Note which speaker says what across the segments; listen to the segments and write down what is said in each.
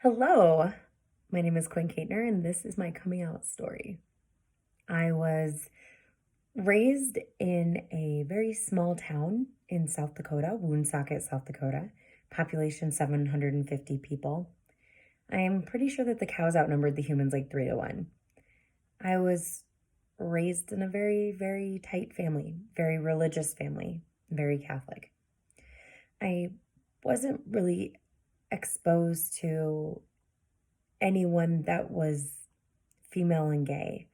Speaker 1: Hello, my name is Quinn Kaitner, and this is my coming out story. I was raised in a very small town in South Dakota, Woonsocket, South Dakota, population 750 people. I am pretty sure that the cows outnumbered the humans like 3-1. I was raised in a very, very tight family, very religious family, very Catholic. I wasn't really exposed to anyone that was female and gay.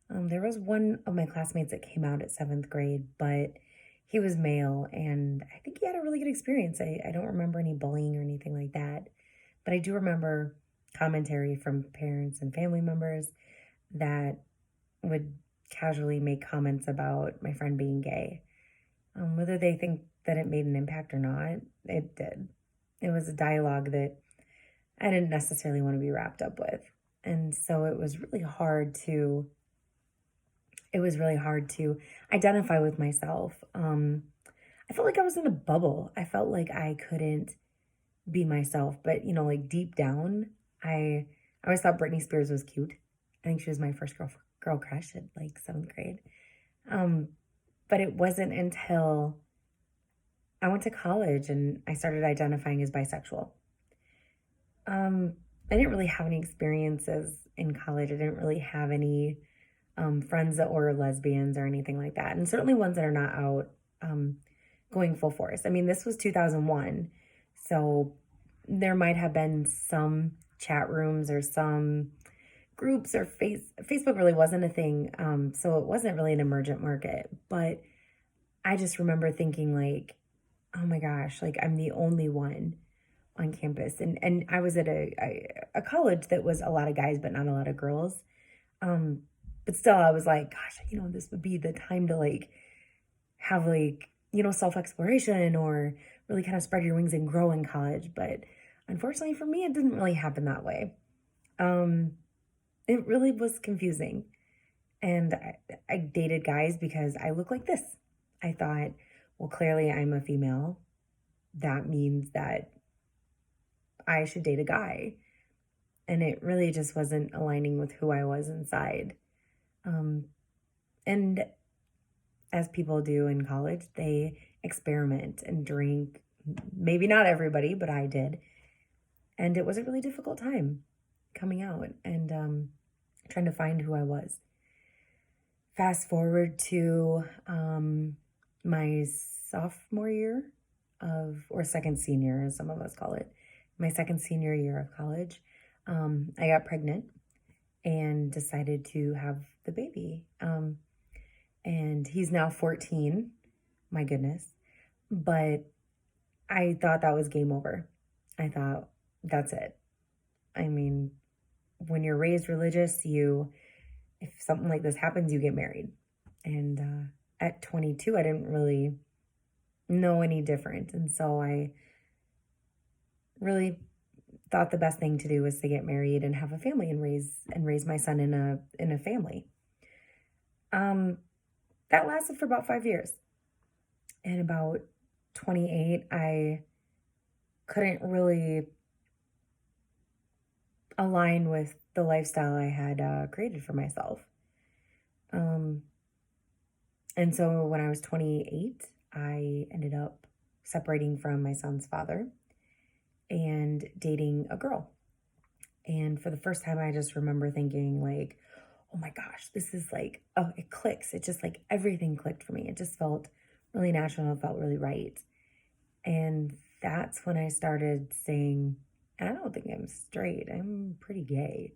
Speaker 1: There was one of my classmates that came out at seventh grade, but he was male, and I think he had a really good experience. I don't remember any bullying or anything like that, but I do remember commentary from parents and family members that would casually make comments about my friend being gay. Whether they think that it made an impact or not, it did. It was a dialogue that I didn't necessarily want to be wrapped up with. And so it was really hard to identify with myself. I felt like I was in a bubble. I felt like I couldn't be myself, but like deep down, I always thought Britney Spears was cute. I think she was my first girl crush at like seventh grade. Um, but it wasn't until I went to college and I started identifying as bisexual. Um, I didn't really have any experiences in college. I didn't really have any friends that were lesbians or anything like that, and certainly ones that are not out going full force. I mean, this was 2001, so there might have been some chat rooms or some groups or Facebook really wasn't a thing, so it wasn't really an emergent market. But I just remember thinking like, oh my gosh, like I'm the only one on campus, and I was at a college that was a lot of guys but not a lot of girls. Um, but still, I was like, gosh, this would be the time to like have like, self exploration or really kind of spread your wings and grow in college. But unfortunately for me, it didn't really happen that way. Um, it really was confusing. And I dated guys because I look like this. I thought, well, clearly I'm a female. That means that I should date a guy. And it really just wasn't aligning with who I was inside. Um, and as people do in college, they experiment and drink. Maybe not everybody, but I did. And it was a really difficult time coming out and trying to find who I was. Fast forward to my sophomore year or second senior, as some of us call it, my second senior year of college. I got pregnant and decided to have the baby. And he's now 14. My goodness. But I thought that was game over. I thought, that's it. I mean, when you're raised religious, if something like this happens, you get married. And at 22, I didn't really know any different. And so I really thought the best thing to do was to get married and have a family and raise my son in a family. That lasted for about 5 years. And about 28, I couldn't really align with the lifestyle I had created for myself. And so when I was 28, I ended up separating from my son's father and dating a girl. And for the first time, I just remember thinking like, oh my gosh, this is like, oh, it clicks. It just like everything clicked for me. It just felt really natural. It felt really right. And that's when I started saying, I don't think I'm straight. I'm pretty gay.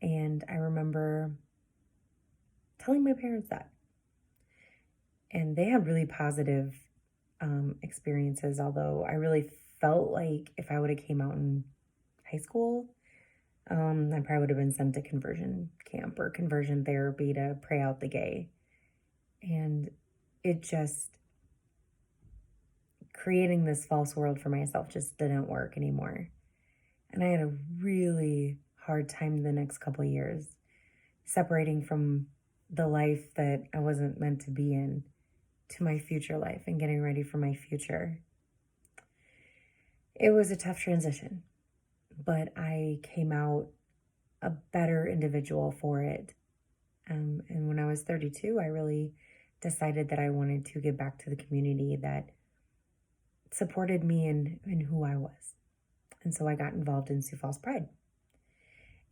Speaker 1: And I remember telling my parents that. And they had really positive experiences, although I really felt like if I would have came out in high school, I probably would have been sent to conversion camp or conversion therapy to pray out the gay. And it just, creating this false world for myself just didn't work anymore. And I had a really hard time the next couple of years separating from the life that I wasn't meant to be in to my future life and getting ready for my future. It was a tough transition, but I came out a better individual for it. And when I was 32, I really decided that I wanted to give back to the community that supported me in who I was. And so I got involved in Sioux Falls Pride.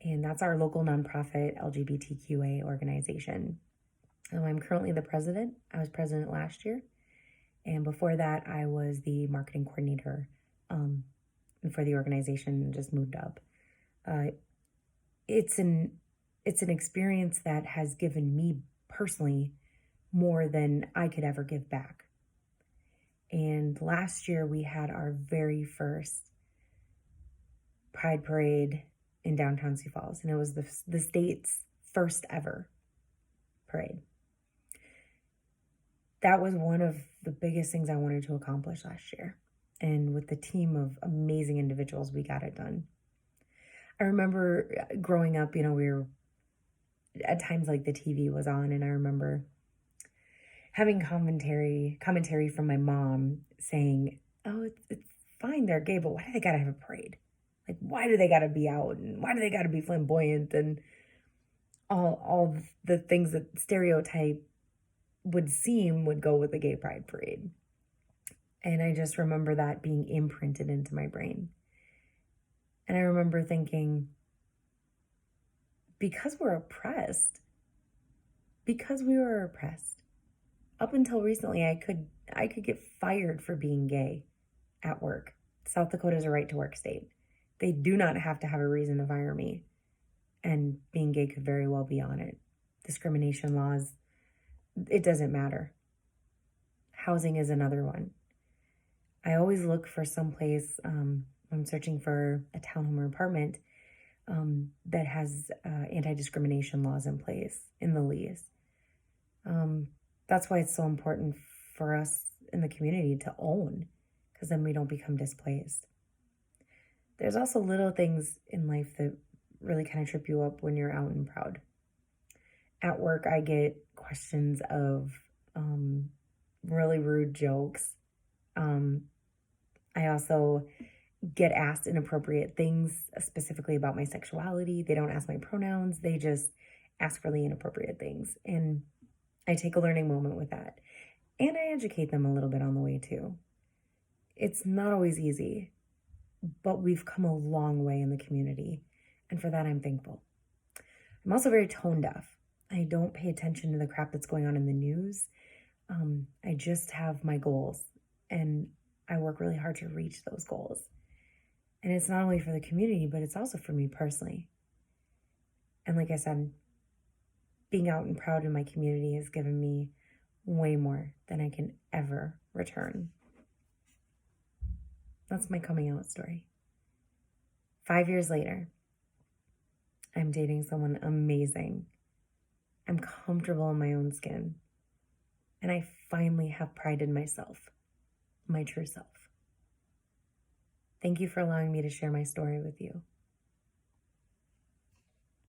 Speaker 1: And that's our local nonprofit LGBTQA organization. I'm currently the president. I was president last year. And before that, I was the marketing coordinator for the organization and just moved up. It's an experience that has given me personally more than I could ever give back. And last year we had our very first Pride Parade in downtown Sioux Falls, and it was the state's first ever parade. That was one of the biggest things I wanted to accomplish last year. And with the team of amazing individuals, we got it done. I remember growing up, we were at times like the TV was on, and I remember having commentary from my mom saying, "Oh, it's fine, they're gay, but why do they gotta have a parade? Like, why do they gotta be out, and why do they gotta be flamboyant, and all the things that stereotype would go with a gay pride parade." And I just remember that being imprinted into my brain. And I remember thinking, because we were oppressed, up until recently, I could get fired for being gay at work. South Dakota is a right to work state. They do not have to have a reason to fire me. And being gay could very well be on it. Discrimination laws, it doesn't matter. Housing is another one. I always look for someplace, I'm searching for a townhome or apartment that has anti-discrimination laws in place in the lease. That's why it's so important for us in the community to own, because then we don't become displaced. There's also little things in life that really kind of trip you up when you're out and proud. At work, I get questions of really rude jokes. I also get asked inappropriate things, specifically about my sexuality. They don't ask my pronouns. They just ask really inappropriate things. And I take a learning moment with that. And I educate them a little bit on the way too. It's not always easy, but we've come a long way in the community. And for that, I'm thankful. I'm also very tone deaf. I don't pay attention to the crap that's going on in the news. I just have my goals, and I work really hard to reach those goals. And it's not only for the community, but it's also for me personally. And like I said, being out and proud in my community has given me way more than I can ever return. That's my coming out story. 5 years later, I'm dating someone amazing. I'm comfortable in my own skin. And I finally have pride in myself, my true self. Thank you for allowing me to share my story with you.